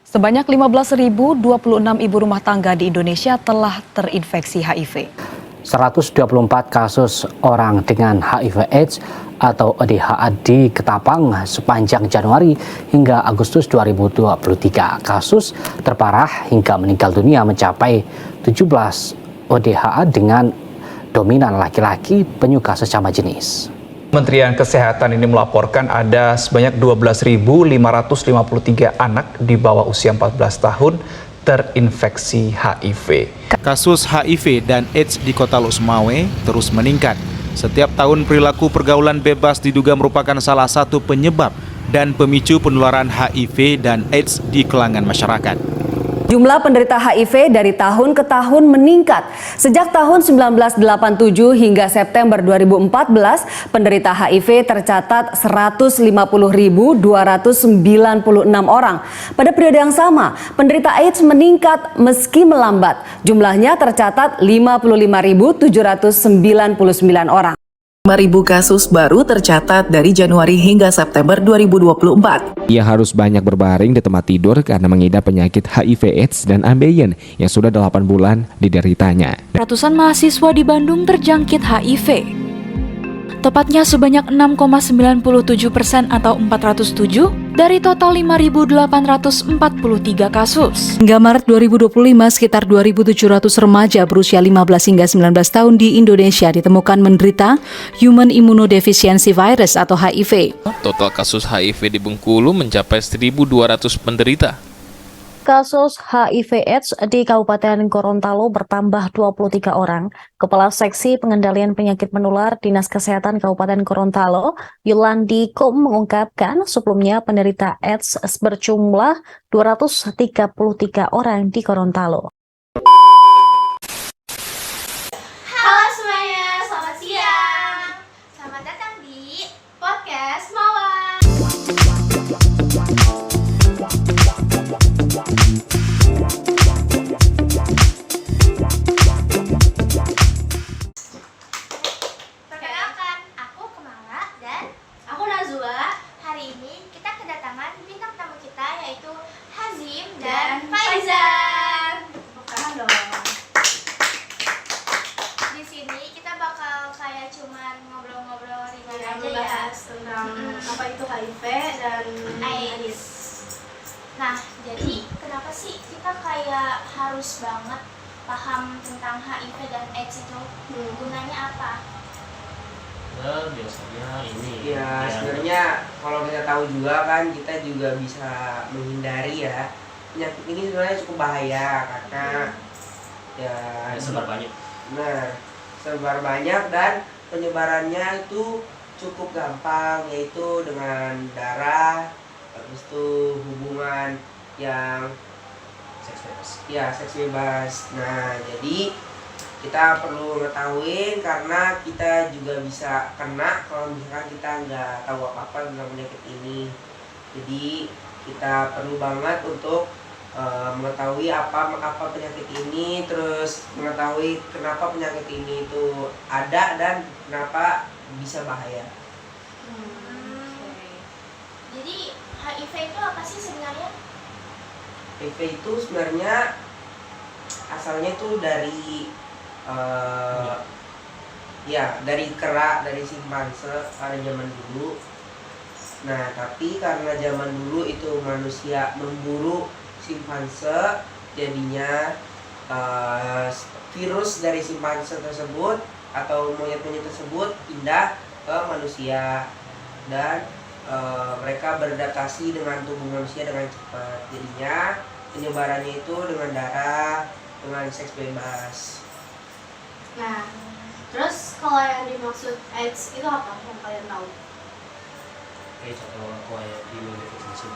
Sebanyak 15.026 ibu rumah tangga di Indonesia telah terinfeksi HIV. 124 kasus orang dengan HIV/AIDS atau ODHA di Ketapang sepanjang Januari hingga Agustus 2023. Kasus terparah hingga meninggal dunia mencapai 17 ODHA dengan dominan laki-laki penyuka sesama jenis. Kementerian Kesehatan ini melaporkan ada sebanyak 12.553 anak di bawah usia 14 tahun terinfeksi HIV. Kasus HIV dan AIDS di Kota Lok Sumawe terus meningkat. Setiap tahun perilaku pergaulan bebas diduga merupakan salah satu penyebab dan pemicu penularan HIV dan AIDS di kalangan masyarakat. Jumlah penderita HIV dari tahun ke tahun meningkat. Sejak tahun 1987 hingga September 2014, penderita HIV tercatat 150.296 orang. Pada periode yang sama, penderita AIDS meningkat meski melambat. Jumlahnya tercatat 55.799 orang. 5.000 kasus baru tercatat dari Januari hingga September 2024. Ia harus banyak berbaring di tempat tidur karena mengidap penyakit HIV/AIDS dan ambeien yang sudah 8 bulan dideritanya. Ratusan mahasiswa di Bandung terjangkit HIV. Tepatnya sebanyak 6,97% atau 407 dari total 5.843 kasus. Hingga Maret 2025, sekitar 2.700 remaja berusia 15 hingga 19 tahun di Indonesia ditemukan menderita Human Immunodeficiency Virus atau HIV. Total kasus HIV di Bengkulu mencapai 1.200 penderita. Kasus HIV/AIDS di Kabupaten Gorontalo bertambah 23 orang. Kepala Seksi Pengendalian Penyakit Menular Dinas Kesehatan Kabupaten Gorontalo, Yulandi Kom mengungkapkan sebelumnya penderita AIDS berjumlah 233 orang di Gorontalo. Halo semuanya, selamat siang. Selamat datang di Podcast Mawar. Perkenalkan, aku Kemala dan aku Nazwa. Hari ini kita kedatangan bintang tamu kita yaitu Hazim dan Faizan. Bukan dong. Di sini kita bakal kayak cuman ngobrol-ngobrol ringan aja ya, tentang apa itu HIV dan AIDS. Nah, jadi kenapa sih kita kayak harus banget paham tentang HIV dan AIDS itu? Gunanya apa? Biasanya ini sebenarnya kalau kita tahu juga kan kita juga bisa menghindari ya. Penyakit ini sebenarnya cukup bahaya karena sebar banyak. Nah, sebar banyak dan penyebarannya itu cukup gampang, yaitu dengan darah, habis itu hubungan yang seks bebas. Nah, jadi kita perlu mengetahui karena kita juga bisa kena kalau misalkan kita nggak tahu apa-apa tentang penyakit ini. Jadi kita perlu banget untuk mengetahui apa penyakit ini, terus mengetahui kenapa penyakit ini itu ada dan kenapa bisa bahaya. Jadi HIV itu apa sih sebenarnya? HIV itu sebenarnya asalnya itu dari dari kera, dari simpanse pada zaman dulu. Nah, tapi karena zaman dulu itu manusia memburu simpanse, jadinya virus dari simpanse tersebut atau monyet-monyet tersebut pindah ke manusia dan mereka beradaptasi dengan tubuh manusia dengan cepat. Jadinya penyebarannya itu dengan darah, dengan seks bebas. Nah, terus kalau yang dimaksud AIDS itu apa yang kalian tahu? AIDS atau immunodeficiency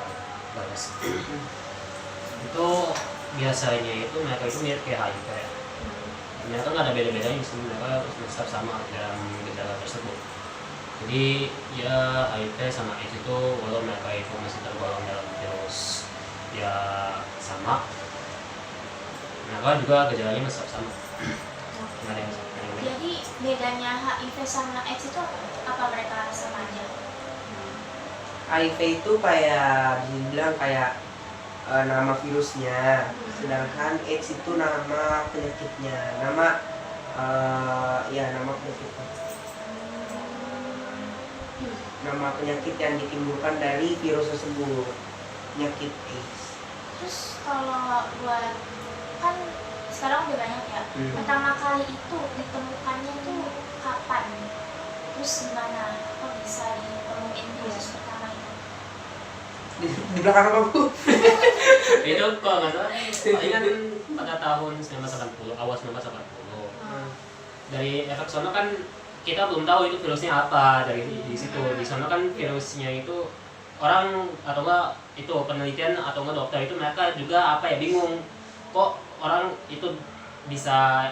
virus itu biasanya itu mereka itu mirip kayak HIV ya. Ternyata nggak ada beda-bedanya sih, mereka besar sama dalam gejala tersebut. Jadi ya HIV sama AIDS itu walau mereka itu masih tergolong dalam virus ya sama, mereka juga gejalanya masih sama. Jadi bedanya HIV sama AIDS itu apa mereka sama aja? HIV itu kayak bisa dibilang kayak nama virusnya, sedangkan AIDS itu nama penyakitnya, nama penyakitnya. Nama penyakit yang ditimbulkan dari virus tersebut, penyakit AIDS. Terus kalau buat kan sekarang udah banyak ya. Pertama kali itu ditemukannya tuh kapan? Terus gimana? Kok bisa ditemuin kasus pertama itu? Di belakang aku. Itu kok nggak salah, palingan pada tahun 1980, awal 1980. Dari efek sono kan kita belum tahu itu virusnya apa dari di situ. Di sana kan virusnya itu orang atau enggak itu penelitian atau enggak dokter itu mereka juga bingung kok orang itu bisa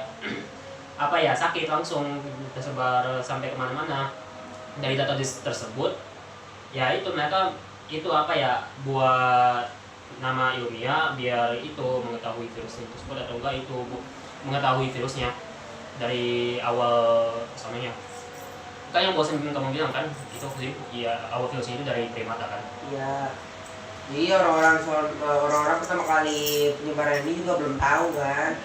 sakit langsung tersebar sampai kemana-mana. Dari data tersebut ya itu mereka itu buat nama ilmiah biar itu mengetahui virusnya tersebut atau enggak itu mengetahui virusnya dari awal samanya. Kan yang bosan kamu bilang kan itu sih ya awal virusnya itu dari primata kan. Iya. Jadi orang-orang pertama kali penyebaran ini juga belum tahu kan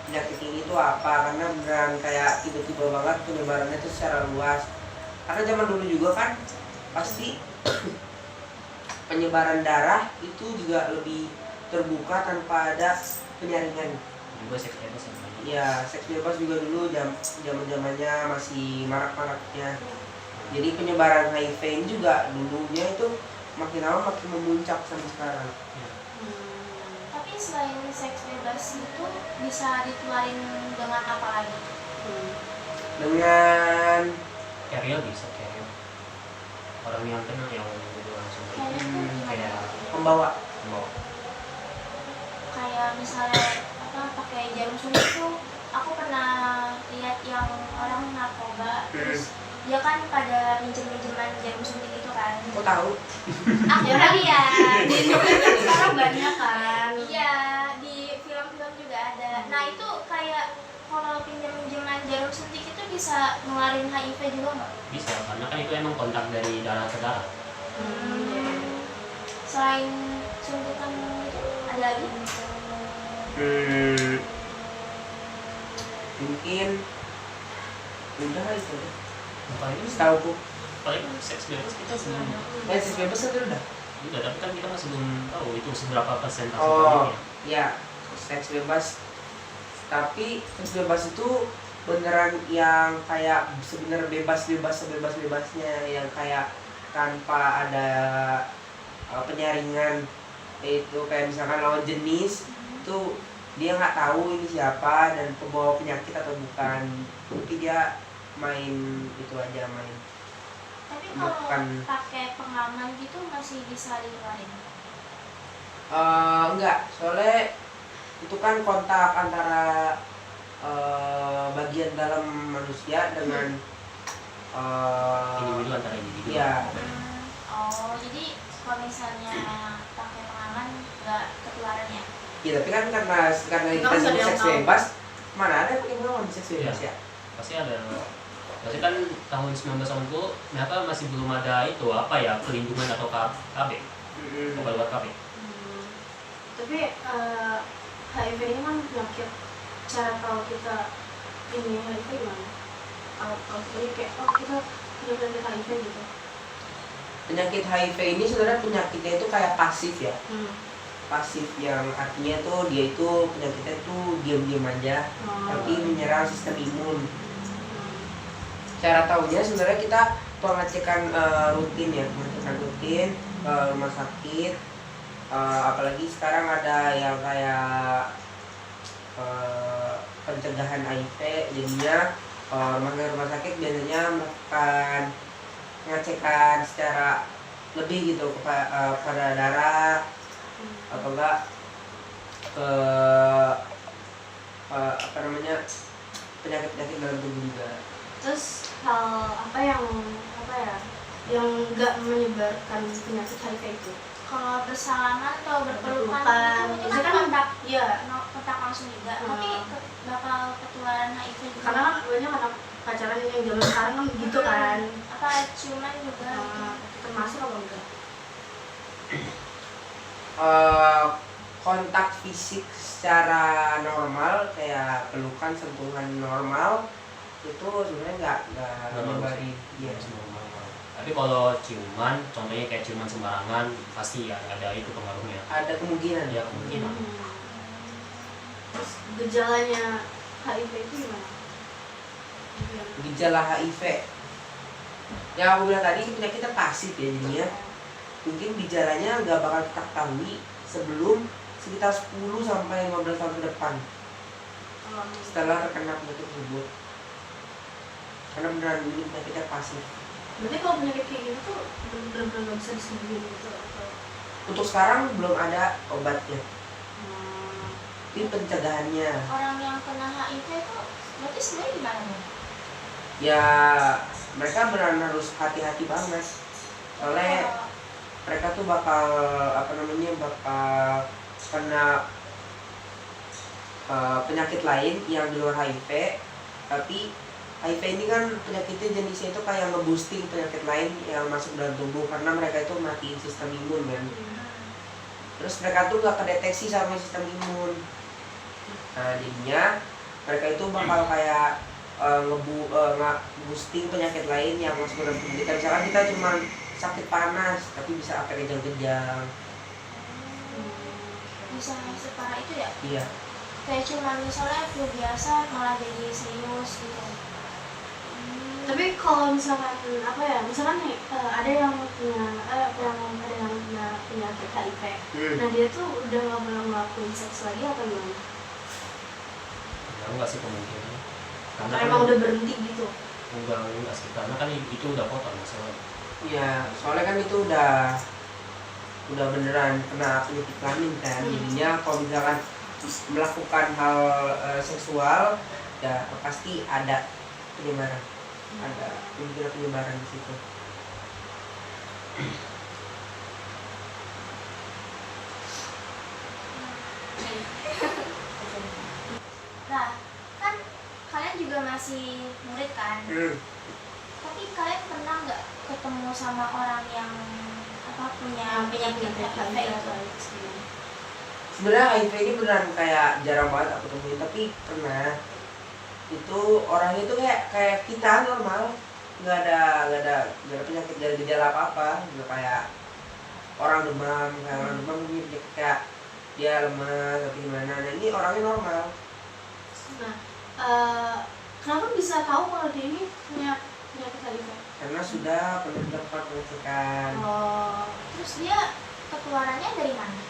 penyakit ini tuh apa, karena beneran kayak tiba-tiba banget penyebarannya itu secara luas. Karena zaman dulu juga kan pasti penyebaran darah itu juga lebih terbuka tanpa ada penyaringan. Juga seks bebas ya, seks bebas juga dulu zaman-zamannya masih marak-maraknya. Jadi penyebaran HIV ini juga dulunya itu makin lama makin memuncak sampai sekarang. Tapi selain seks bebas itu bisa ditularin dengan apa lagi? Dengan carrier bisa carrier. Orang yang kena yang itu langsung kayak pembawa. Kayak misalnya pakai jarum suntik tuh aku pernah lihat yang orang narkoba terus dia kan pada minjem-minjeman jarum suntik itu kan. Kok tahu? Aku pernah lihat. Di Indonesia sekarang banyak kan. Iya, di film-film juga ada. Nah itu kayak kalau pinjam-pinjaman jarum suntik itu bisa nularin HIV juga nggak? Bisa, karena kan itu emang kontak dari darah ke darah. Selain suntikan itu ada lagi? Mungkin udah itu deh. Paling Setauku paling seks bebas kita sebelum seks bebas itu udah. Tapi kan kita masih belum tahu itu seberapa persentase ya seks bebas. Tapi seks bebas itu beneran yang kayak sebenarnya sebebasnya yang kayak tanpa ada penyaringan, itu kayak misalkan lawan jenis itu dia nggak tahu ini siapa dan pembawa penyakit atau bukan, tapi dia main itu aja main. Tapi kalau pakai pengaman gitu masih bisa ditularin? Enggak, soalnya itu kan kontak antara bagian dalam manusia dengan individu antara individu. Iya. Oh, jadi kalau misalnya pakai pengaman nggak ketularan ya? Iya, tapi kan karena kita sebut seks bebas, mana ada pakai pengaman seks bebas ya? Pasti ada. Pasti kan tahun 1980 ternyata masih belum ada itu pelindungan atau KB, obat KB. Tapi HIV ini kan penyakit, cara tahu kita ini HIV gimana? Kalau ini kayak kita punya penyakit HIV gitu. Penyakit HIV ini sebenarnya penyakitnya itu kayak pasif ya. Pasif yang artinya tuh dia itu penyakitnya tuh diam-diam aja, tapi menyerang sistem imun. Cara tahunya sebenarnya kita pengecekan rutin ya, pengecekan rutin ke rumah sakit. Apalagi sekarang ada yang kayak pencegahan HIV, jadinya rumah sakit biasanya melakukan pengecekan secara lebih gitu kepada darah atau enggak ke penyakit-penyakit dalam tubuh juga. Terus hal apa yang nggak menyebarkan penyakit HIV itu? Kalau bersalaman atau berpelukan itu kan kontak, kontak langsung juga. Tapi bakal ketularan HIV juga. Karena kan banyak anak pacaran yang zaman sekarang kan gitu kan. Apa ciuman juga? Termasuk apa enggak? kontak fisik secara normal kayak pelukan, sentuhan normal itu sebenarnya nggak memberi ya. Tapi kalau ciuman, contohnya kayak ciuman sembarangan, pasti ya ada itu pengaruhnya. Ada kemungkinan. Ya kemungkinan. Terus gejalanya HIV itu gimana? Gejala HIV yang aku bilang tadi penyakitnya pasif ya, jadinya mungkin gejalanya nggak bakal kita ketahui sebelum sekitar 10 sampai 15 tahun ke depan setelah terkena penyakit tersebut, karena beneran ini penyakitnya pasif. Berarti kalau penyakit kayak gitu tuh benar-benar nggak bisa disembuhin gitu atau? Untuk sekarang belum ada obatnya. Ini pencegahannya. Orang yang kena HIV itu berarti sebenarnya gimana? Ya mereka benar harus hati-hati banget, soalnya mereka tuh bakal bakal kena penyakit lain yang di luar HIV. Tapi HIV ini kan penyakitnya jenisnya itu kayak nge-boosting penyakit lain yang masuk dalam tubuh, karena mereka itu matiin sistem imun kan. Terus mereka tuh gak kedeteksi sama sistem imun. Nah jadinya mereka itu bakal kayak nge-boosting penyakit lain yang masuk dalam tubuh kita. Misalkan kita cuma sakit panas tapi bisa sampai kejang-kejang. Bisa separah itu ya? Iya. Kayak cuma misalnya flu biasa malah jadi serius gitu. Tapi kalau misalkan misalkan nih ada yang punya penyakit HIV, nah dia tuh udah nggak boleh ngelakuin seks lagi atau gimana? Ya enggak sih kemungkinan. Karena emang udah berhenti gitu? Enggak sih, karena kan itu udah kotor masalahnya. Iya, soalnya kan itu udah beneran kena penyakit kelamin kan. Jadinya kalau misalkan melakukan hal seksual ya pasti ada penyebaran. Ada kemungkinan penyebaran di situ. Nah, kan kalian juga masih murid kan? Tapi kalian pernah nggak ketemu sama orang yang punya penyakit HIV itu? Sebenarnya HIV ini beneran kayak jarang banget aku temuin, tapi pernah. Itu orangnya itu kayak kita normal, nggak ada penyakit, nggak ada gejala apa-apa, nggak kayak orang demam, punya kayak dia lemas atau gimana. Nah ini orangnya normal. Nah, kenapa bisa tahu kalau dia ini punya penyakit HIV? Karena sudah pernah dapat pengecekan. Oh, terus dia kekeluarannya dari mana?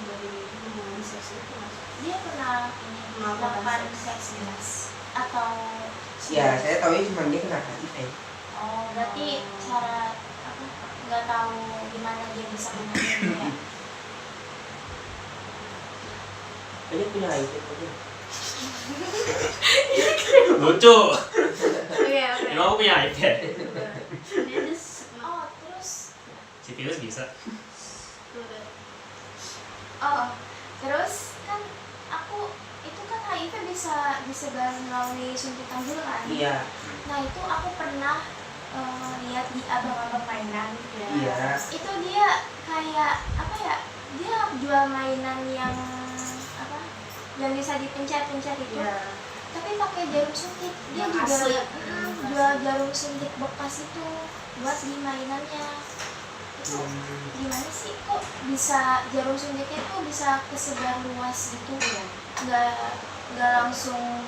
Dari hubungan seks itu mas? Dia pernah melakukan seks bebas atau? Ya, saya tahu cuma dia kena HIV. Oh, berarti cara nggak tahu gimana dia bisa menangani ya? Dia punya HIV aja. Lucu. Oke. Emang aku punya HIV? Oh, terus? Si virus bisa. Oh, terus kan itu kan HIV bisa disebar melalui suntikan juga kan? Iya. Nah itu aku pernah lihat di abang-abang mainan. Iya. Itu dia kayak dia jual mainan yang yang bisa dipencet-pencet itu. Yeah. Tapi pakai jarum suntik. Dia juga jual jarum suntik bekas itu buat di mainannya. Itu gimana sih kok bisa jarum suntiknya itu bisa kesebar luas gitu ya? Nggak langsung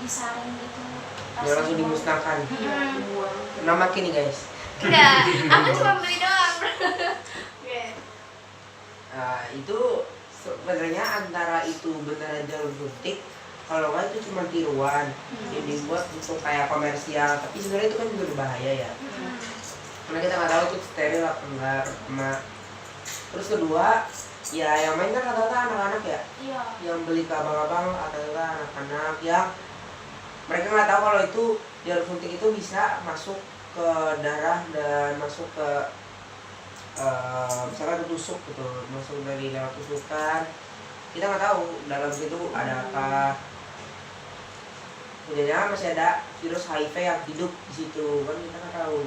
disaring gitu. Nggak langsung dimusnahkan. Nama kini guys. Enggak, aku cuma beli doang. Itu sebenarnya antara itu beneran jarum suntik, kalau nggak itu cuma tiruan yang dibuat untuk kayak komersial, tapi sebenarnya itu kan juga berbahaya ya. Karena kita nggak tahu itu steril apa enggak. Terus kedua, ya yang main kan rata-rata anak-anak ya. Iya. Yang beli ke abang-abang rata-rata anak-anak yang mereka nggak tahu kalau itu jarum suntik itu bisa masuk ke darah dan masuk ke misalkan tusuk gitu, masuk dari lewat tusukan. Kita nggak tahu dalam situ ada apa. Jangan masih ada virus HIV yang hidup di situ, kan kita nggak tahu.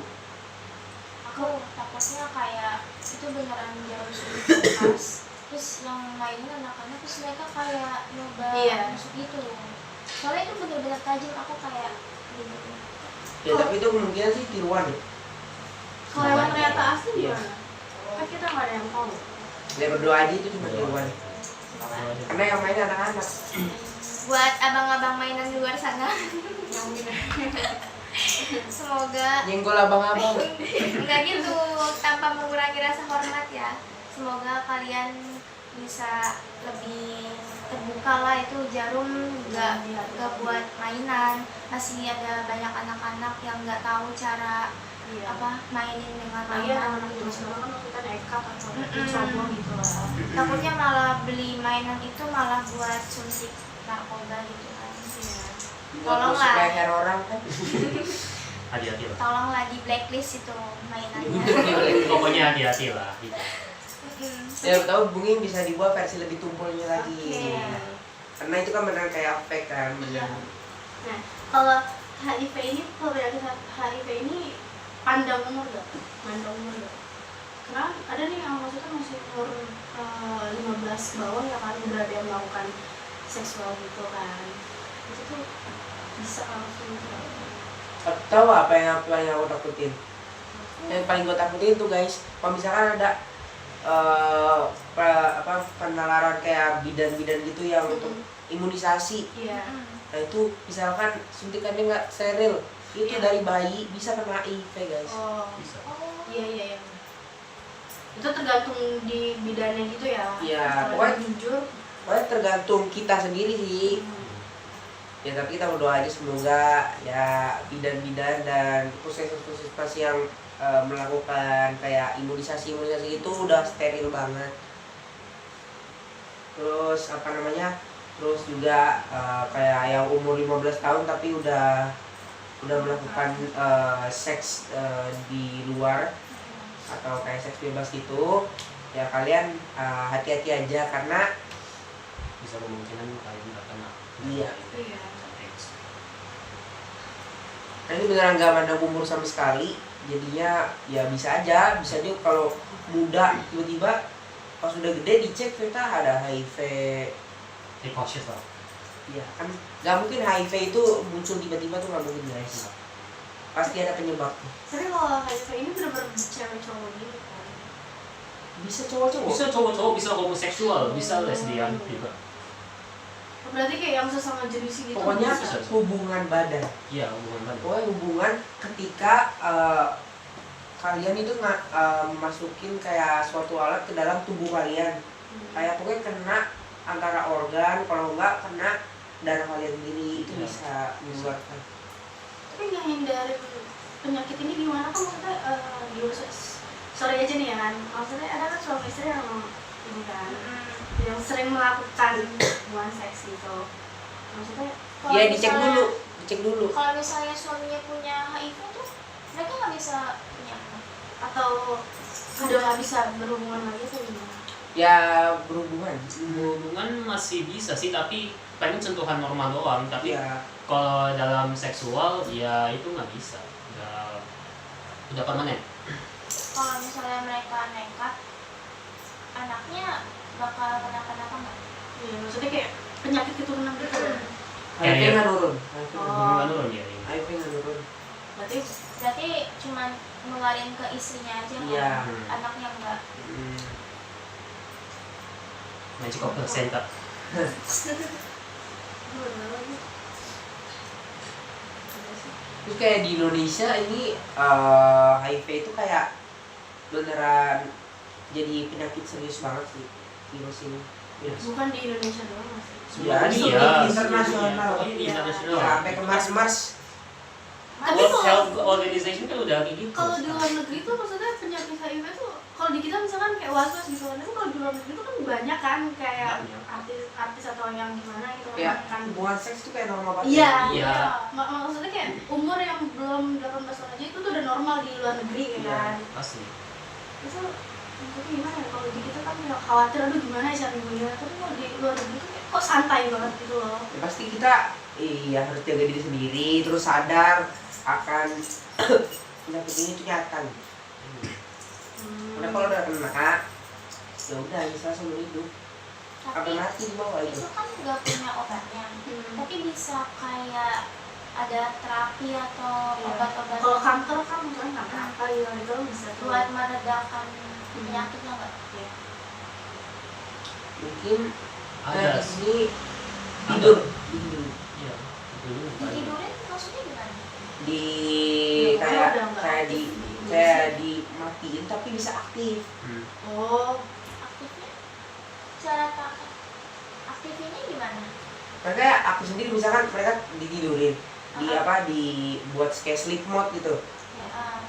aku takutnya kayak itu beneran jarum suntik bekas, terus yang lainnya anak-anak terus mereka kayak nyoba masuk gitu. Soalnya itu bener-bener tajam, aku kayak gitu. Ya tapi itu kemungkinan sih tiruan ya. Kalau emang ternyata asli gimana? Kan kita nggak ada yang tahu. Ya berdoa aja itu cuma tiruan. Karena yang main anak-anak. Buat abang-abang mainan di luar sana. Semoga nyenggol abang-abang. enggak gitu, tanpa mengurangi rasa hormat ya. Semoga kalian bisa lebih terbuka lah, itu jarum nggak buat mainan. Masih ada banyak anak-anak yang nggak tahu cara apa mainin dengan mainan gitu. Sekarang kan kita nekat atau coba gitu lah. Takutnya malah beli mainan itu malah buat suntik narkoba gitu kan. Tolonglah. Supaya hair orang kan. Hati-hati lah. Tolonglah di blacklist itu mainannya. Pokoknya hati-hati lah. Gitu. Ya tahu Bunging bisa dibuat versi lebih tumpulnya lagi. Karena itu kan beneran kayak fake kan, beneran. Nah, kalau HIV ini, kalau penyakit HIV ini pandang umur gak? Pandang umur gak? Karena ada nih yang maksudnya masih umur 15 ke bawah ya kan, udah ada yang melakukan seksual gitu kan. Itu tuh bisa langsung Tahu apa yang aku takutin? Yang paling gue takutin tuh guys, kalau misalkan ada penalaran kayak bidan-bidan gitu yang untuk imunisasi. Nah itu misalkan suntikannya nggak steril, itu dari bayi bisa kena HIV guys. Bisa. Iya. Itu tergantung di bidannya gitu ya. Iya, pokoknya tergantung kita sendiri sih. Ya tapi kita berdoa aja semoga ya bidan-bidan dan puskesmas yang melakukan kayak imunisasi itu udah steril banget. Terus terus juga kayak yang umur 15 tahun tapi udah melakukan seks di luar atau kayak seks bebas gitu, ya kalian hati-hati aja karena bisa kemungkinan kalian nggak kena. Iya. Nah ini beneran gak mandang umur sama sekali, jadinya ya bisa aja kalau muda tiba-tiba pas udah gede dicek ternyata ada HIV. Cautious lah. Iya kan, gak mungkin HIV itu muncul tiba-tiba tuh, gak mungkin guys. Pasti ada penyebabnya. Tapi kalau HIV ini benar-benar cewek cowok gitu kan? Bisa cowok-cowok? Bisa cowok-cowok, bisa homoseksual, bisa lesbian juga. Berarti kayak yang sesama jenis gitu. Pokoknya hubungan badan. Iya, hubungan badan. Pokoknya hubungan ketika kalian itu masukin kayak suatu alat ke dalam tubuh kalian. Kayak pokoknya kena antara organ, kalau enggak kena darah kalian sendiri, itu bisa menularkan. Tapi ngehindarin penyakit ini gimana kan maksudnya sorry aja nih ya kan, maksudnya ada kan suami istri yang ini kan yang sering melakukan hubungan seks gitu, maksudnya ya dicek dulu. Kalau misalnya suaminya punya HIV tuh mereka nggak bisa punya atau udah nggak bisa berhubungan lagi atau gimana? Ya berhubungan masih bisa sih, tapi paling sentuhan normal doang. Tapi kalau dalam seksual ya itu nggak bisa, udah permanen. Kalau misalnya mereka nekat, anaknya bakal kenapa-napa nggak? Iya, maksudnya kayak penyakit keturunan gitu. HIV nggak turun. Nggak turun ya. HIV nggak turun. Berarti cuma ngeluarin ke istrinya aja, anaknya enggak. Magic of placenta. Terus kayak di Indonesia ini HIV itu kayak beneran jadi penyakit serius banget sih virus ini. Bukan di Indonesia doang masih. Ya, di internasional. Internasional. Sampai ke Mars. Tapi World Health Organization kan udah kayak gitu. Kalau di luar negeri tuh maksudnya penyakit HIV tuh kalau di kita misalkan kayak was-was gitu kan, itu kalau di luar negeri tuh kan banyak kan kayak artis atau yang gimana gitu kan. Hubungan seks tuh kayak normal banget. Iya. Maksudnya kayak umur yang belum 18 tahun aja itu tuh udah normal di luar negeri kan. Pasti. Itu maksudnya gimana ya, kalau di kita kan khawatir aduh gimana ya cara ibunya, tapi kalau di luar negeri tuh kayak kok santai banget gitu loh. Ya, pasti kita harus jaga diri sendiri, terus sadar akan penyakit ini tuh nyata. Karena kalau udah kena, ya udah bisa seumur hidup. Sampai mati di bawah itu kan nggak punya obatnya, tapi bisa kayak ada terapi atau obat-obatan. Kalau kanker kan misalnya apa ya itu bisa buat meredakan penyakitnya nggak? Mungkin Ada. di sini tidur. Iya. Ditidurin maksudnya gimana? Di Ya, udah nggak kayak dimatiin tapi bisa aktif. Oh, aktifnya? Cara aktifnya gimana? Mereka aku sendiri misalkan mereka ditidurin, dibuat kayak sleep mode gitu. Ya,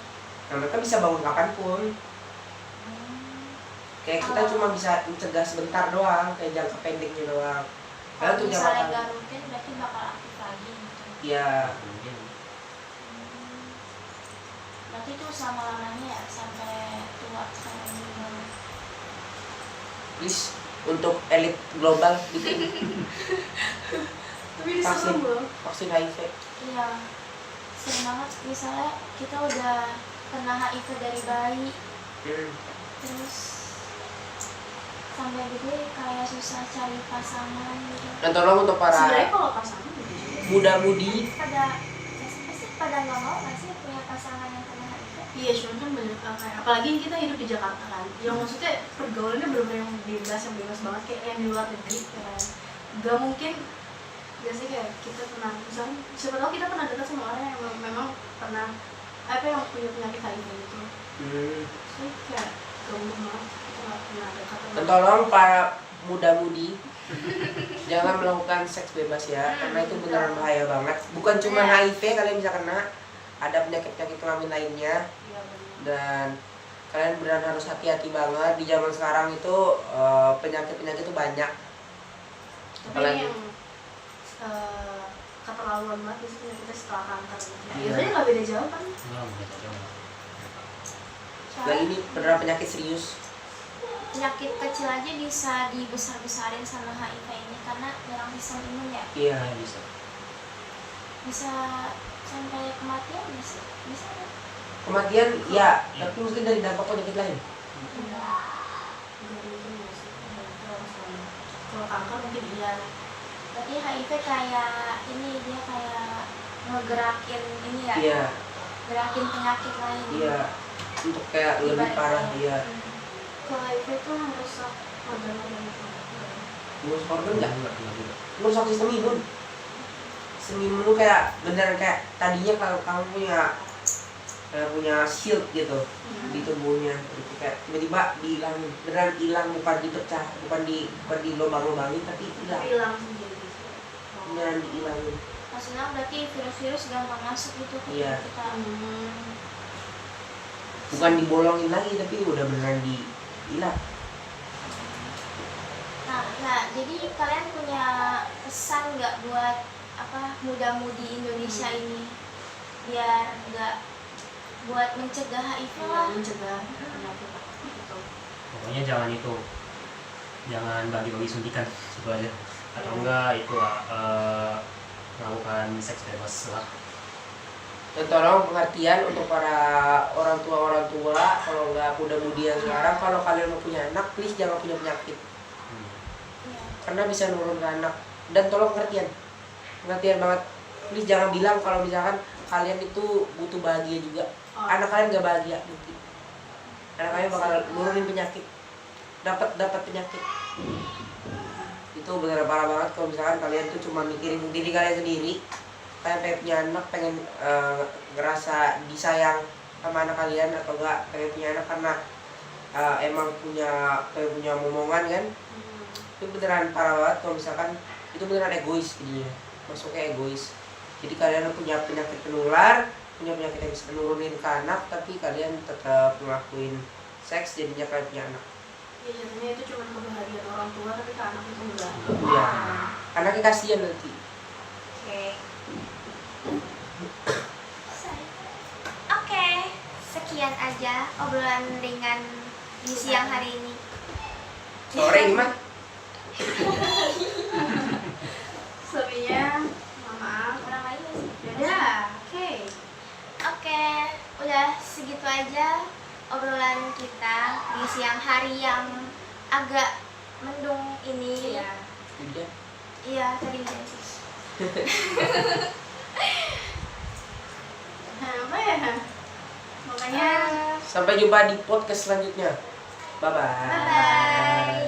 Nah mereka bisa bangun kapanpun. Kayak kita cuma bisa mencegah sebentar doang, kayak jangka pendeknya doang. kalau untuk misalnya jangka nggak rutin berarti bakal aktif lagi gitu. ya Berarti itu selama-lamanya ya sampai tua kayak gitu. please untuk elit global bikin Tapi ini serem loh. vaksin HIV. Iya, sering banget. Misalnya kita udah kena HIV dari bayi, terus sampai gede kayak susah cari pasangan gitu. Dan tolong untuk para Sebenarnya kalau pasangan muda-mudi, Pasti pada nggak mau nggak sih punya pasangan yang kena HIV? iya cuman kan banyak kayak apalagi kita hidup di Jakarta kan, yang maksudnya pergaulannya benar-benar yang bebas banget kayak yang di luar negeri kan. Gak mungkin gak sih kayak kita pernah misalnya siapa tahu kita pernah dekat sama orang yang memang pernah yang punya penyakit HIV gitu. Jadi kayak gak mungkin banget kita nggak pernah dekat sama dan tolong para muda-mudi jangan melakukan seks bebas ya, karena itu beneran bahaya banget. Bukan cuma HIV kalian bisa kena, ada penyakit-penyakit kelamin lainnya. Dan kalian beneran harus hati-hati banget di zaman sekarang itu, penyakit-penyakit itu banyak. tapi ini yang keterlaluan banget biasanya kita setelah kanker gitu. Biasanya nggak beda jauh kan? Dan ini beneran penyakit serius. Penyakit kecil aja bisa dibesar-besarin sama HIV ini karena nyerang sistem imun ya. Iya Bisa sampai kematian bisa kan? kematian ya, tapi mungkin dari dampak penyakit lain. Kalau kanker mungkin iya. Berarti HIV kayak ini dia kayak ngegerakin ini ya? Iya. Gerakin penyakit lain. Iya, untuk kayak lebih parah. Iya. Kalau HIV itu merusak organ-organ itu. Ngurus organ nggak? Merusak sistem imun. Sistem imun lu kayak beneran kayak tadinya kalau kamu punya shield gitu di tubuhnya, gitu kayak tiba-tiba dihilangin, beneran hilang, bukan dipecah, bukan di lubang-lubangin, tapi hilang. Beneran dihilangin. Maksudnya berarti virus-virus gampang masuk gitu ke Iya. kita. Bukan dibolongin lagi, tapi udah beneran dihilang. Nah, jadi kalian punya pesan nggak buat muda-mudi Indonesia ini biar nggak buat mencegah HIV lah? Mencegah penyakit itu. Pokoknya jangan bagi-bagi suntikan itu aja, atau enggak itu melakukan seks bebas lah. Dan tolong pengertian untuk para orang tua kalau nggak muda-mudi yang sekarang, kalau kalian mau punya anak, please jangan punya penyakit. Karena bisa nurun ke anak. Dan tolong pengertian banget, please jangan bilang kalau misalkan kalian itu butuh bahagia juga. Anak kalian nggak bahagia mungkin. Anak kalian bakal nurunin penyakit, dapat penyakit. Itu benar parah banget kalau misalkan kalian tuh cuma mikirin diri kalian sendiri. Kalian pengen punya anak, pengen ngerasa disayang sama anak kalian, atau enggak pengen punya anak karena emang pengen punya momongan kan. Itu beneran parah banget kalau misalkan itu beneran egois jadinya, masuknya egois. Jadi kalian punya penyakit penular, punya penyakit yang bisa menurunin ke anak, tapi kalian tetap ngelakuin seks, jadinya kalian punya anak. Iya, jadinya itu cuma kebahagiaan orang tua, tapi ke anak itu enggak. Iya, anaknya kasihan nanti. Oke, sekian aja obrolan ringan di siang hari ini. Sore gimana? Selebihnya, maaf. Kurang lagi nggak sih? Yaudah, oke. Oke, udah segitu aja obrolan kita di siang hari yang agak mendung ini. Hujan. Iya, tadi hujan sih. Apa ya? Makanya Sampai jumpa di podcast selanjutnya. Bye-bye. Bye-bye.